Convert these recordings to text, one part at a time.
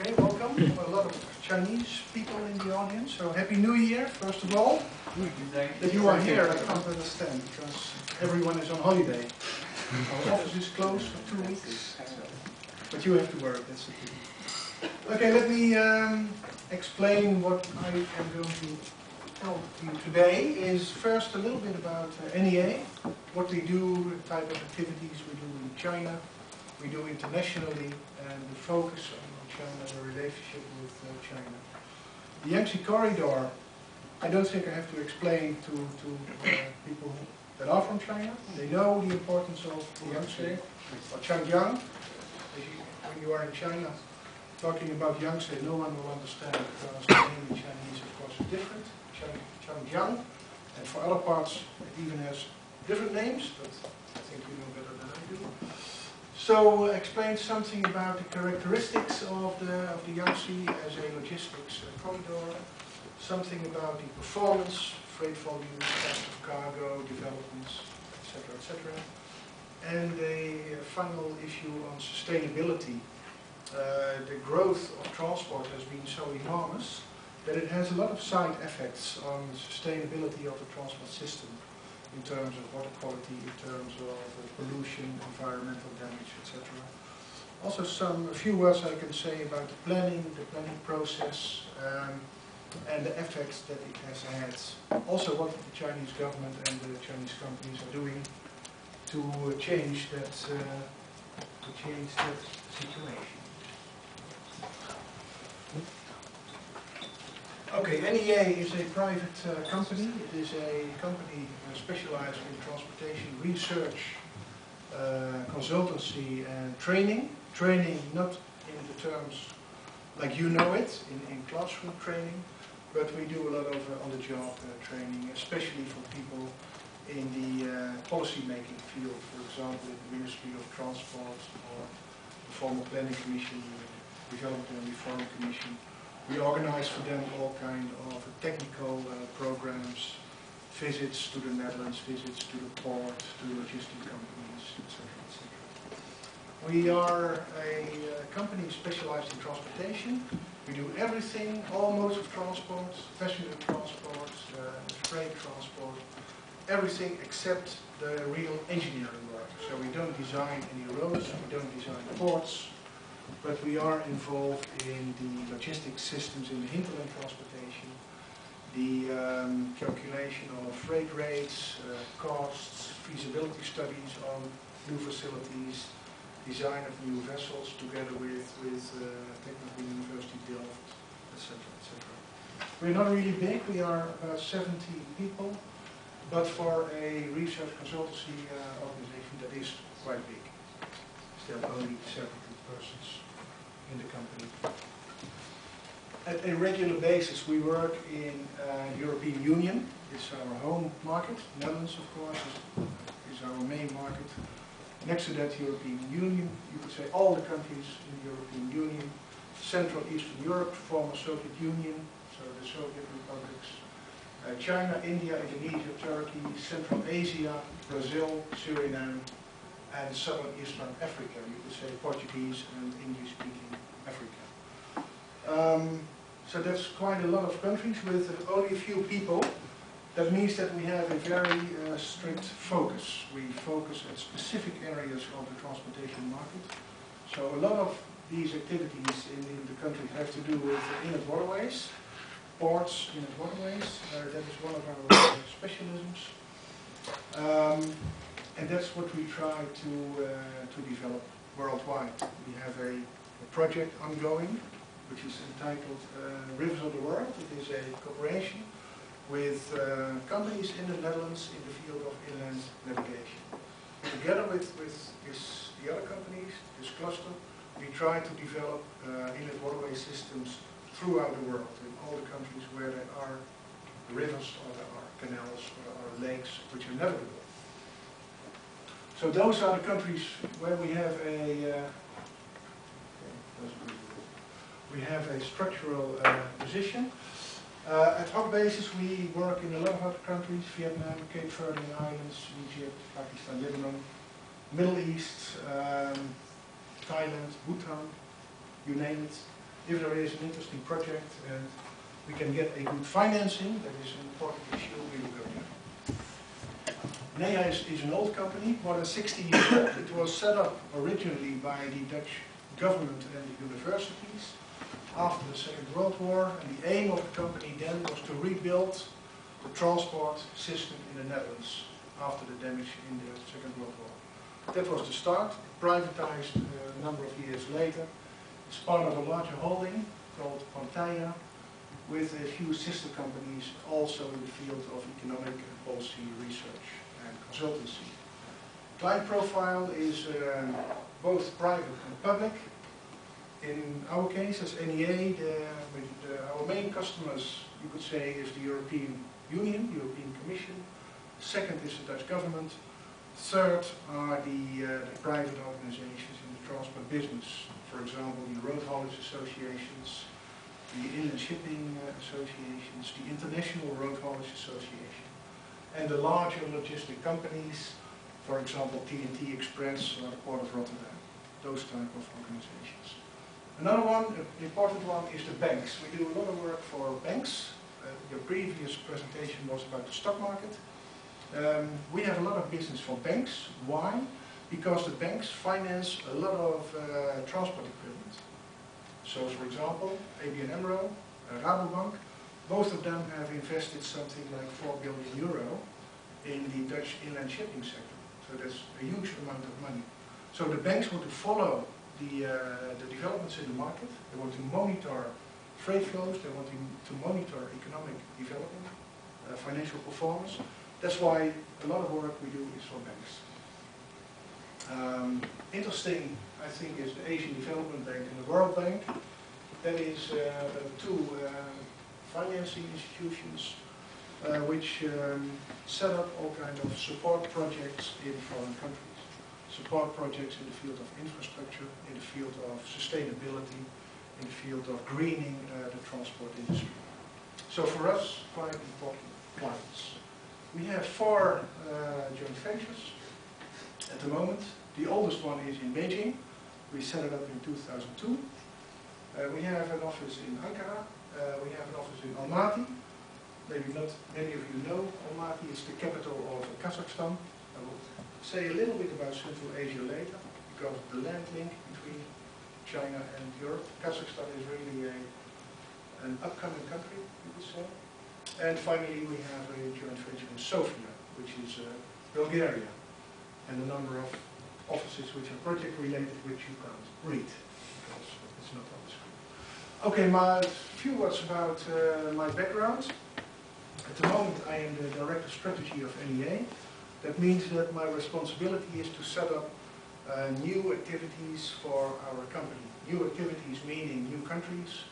Okay, welcome. A lot of Chinese people in the audience, so Happy New Year, first of all. That you are here, I can't understand, because everyone is on holiday. Our office is closed for 2 weeks, but you have to work, that's the thing. Okay, let me explain what I am going to tell you today. Is first a little bit about NEA, what we do, the type of activities we do in China, we do internationally, and the focus on China, the relationship with China. The Yangtze corridor, I don't think I have to explain to people that are from China. They know the importance of the Yangtze, or Changjiang. When you are in China, talking about Yangtze, no one will understand, because the name in Chinese, of course, is different. Changjiang, and for other parts, it even has different names, but I think you know better than I do. So explain something about the characteristics of the Yangtze as a logistics corridor, something about the performance, freight volumes, cost of cargo, developments, etc., and a final issue on sustainability. The growth of transport has been so enormous that it has a lot of side effects on the sustainability of the transport system, in terms of water quality, in terms of pollution, environmental damage, etc. Also a few words I can say about the planning process, and the effects that it has had. Also what the Chinese government and the Chinese companies are doing to change that situation. Okay, NEA is a private company. It is a company specialized in transportation research, consultancy and training. Training not in the terms like you know it, in classroom training, but we do a lot of on-the-job training, especially for people in the policy-making field, for example, in the Ministry of Transport or the former Planning Commission, Development and Reform Commission. We organize for them all kind of technical programs, visits to the Netherlands, visits to the port, to logistic companies, etc., etc. We are a company specialized in transportation. We do everything, all modes of transport, passenger transport, freight transport, everything except the real engineering work. So we don't design any roads, we don't design ports, but we are involved in the logistics systems in the hinterland transportation, the calculation of freight rates, costs, feasibility studies on new facilities, design of new vessels together with Technical University Delft, etc., etc. We're not really big, we are about 70 people, but for a research consultancy organization that is quite big. Still only 70 persons in the company. At a regular basis we work in the European Union. It's our home market. Netherlands, of course, is our main market. Next to that, European Union, you could say all the countries in the European Union, Central Eastern Europe, former Soviet Union, so the Soviet republics, China, India, Indonesia, Turkey, Central Asia, Brazil, Suriname, and Southern Eastern Africa, you could say Portuguese and English-speaking Africa. So that's quite a lot of countries with only a few people. That means that we have a very strict focus. We focus at specific areas of the transportation market. So a lot of these activities in the country have to do with inland waterways, ports, inland waterways. That is one of our specialisms. And that's what we try to develop worldwide. We have a project ongoing, which is entitled Rivers of the World. It is a cooperation with companies in the Netherlands in the field of inland navigation. Together with the other companies, this cluster, we try to develop inland waterway systems throughout the world, in all the countries where there are rivers or there are canals or there are lakes which are navigable. So those are the countries where we have a structural position. Ad hoc basis, we work in a lot of other countries: Vietnam, Cape Verde Islands, Egypt, Pakistan, Lebanon, Middle East, Thailand, Bhutan, you name it. if there is an interesting project and we can get a good financing, that is an important issue, we will go there. NEA is an old company, more than 60 years old. It was set up originally by the Dutch government and the universities after the Second World War, and the aim of the company then was to rebuild the transport system in the Netherlands after the damage in the Second World War. That was the start, privatized a number of years later. It's part of a larger holding called Panteia, with a few sister companies also in the field of economic and policy research and consultancy. Client profile is both private and public. In our case, as NEA, our main customers, you could say, is the European Union, European Commission. Second is the Dutch government. Third are the private organizations in the transport business. For example, the road haulage associations, the inland shipping associations, the International Road Haulage Association, and the larger logistic companies, for example, TNT Express or the Port of Rotterdam, those type of organizations. Another one, an important one, is the banks. We do a lot of work for banks. Your previous presentation was about the stock market. We have a lot of business for banks. Why? Because the banks finance a lot of transport equipment. So, for example, ABN AMRO, Rabobank, both of them have invested something like €4 billion in the Dutch inland shipping sector. So that's a huge amount of money. So the banks want to follow the developments in the market. They want to monitor freight flows. They want to monitor economic development, financial performance. That's why a lot of work we do is for banks. Interesting, I think, is the Asian Development Bank and the World Bank. That is two financing institutions which set up all kinds of support projects in foreign countries. Support projects in the field of infrastructure, in the field of sustainability, in the field of greening the transport industry. So for us, quite important clients. We have 4 joint ventures at the moment. The oldest one is in Beijing. We set it up in 2002. We have an office in Ankara. We have an office in Almaty. Maybe not many of you know Almaty. It's the capital of Kazakhstan. I will say a little bit about Central Asia later, because of the land link between China and Europe. Kazakhstan is really an upcoming country, you could say. And finally, we have a joint venture in Sofia, which is Bulgaria, and a number of offices which are project related, which you can't read, because it's not on the screen. Okay, few words about my background. At the moment, I am the Director Strategy of NEA. That means that my responsibility is to set up new activities for our company. New activities meaning new countries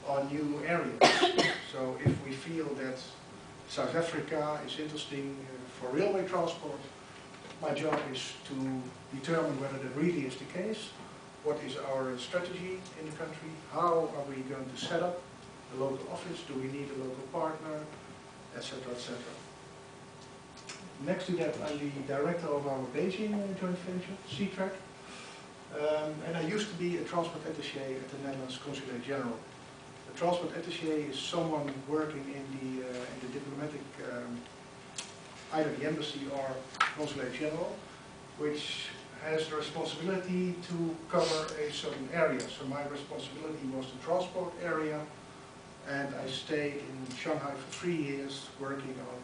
or new areas. So if we feel that South Africa is interesting for railway transport, my job is to determine whether that really is the case. What is our strategy in the country? How are we going to set up a local office? Do we need a local partner? Etc. etc. Next to that, I'm the director of our Beijing joint venture, C-Track. And I used to be a transport attaché at the Netherlands Consulate-General. A transport attaché is someone working in the diplomatic, either the embassy or Consulate-General, which has the responsibility to cover a certain area. So my responsibility was the transport area, and I stayed in Shanghai for 3 years working on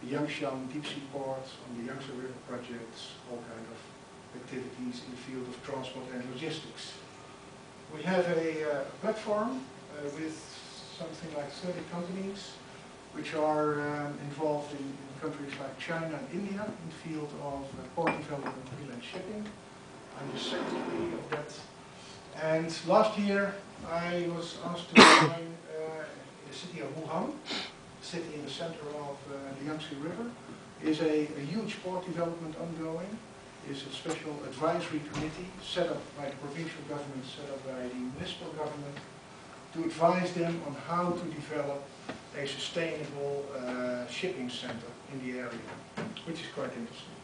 the Yangshan deep sea port, on the Yangtze River projects, all kinds of activities in the field of transport and logistics. We have a platform with something like 30 companies which are involved in countries like China and India in the field of port development and inland shipping. I'm the secretary of that. And last year I was asked to join the city of Wuhan, a city in the center of the Yangtze River. Is a huge port development ongoing. Is a special advisory committee set up by the provincial government, set up by the municipal government, to advise them on how to develop a sustainable shipping center in the area, which is quite interesting.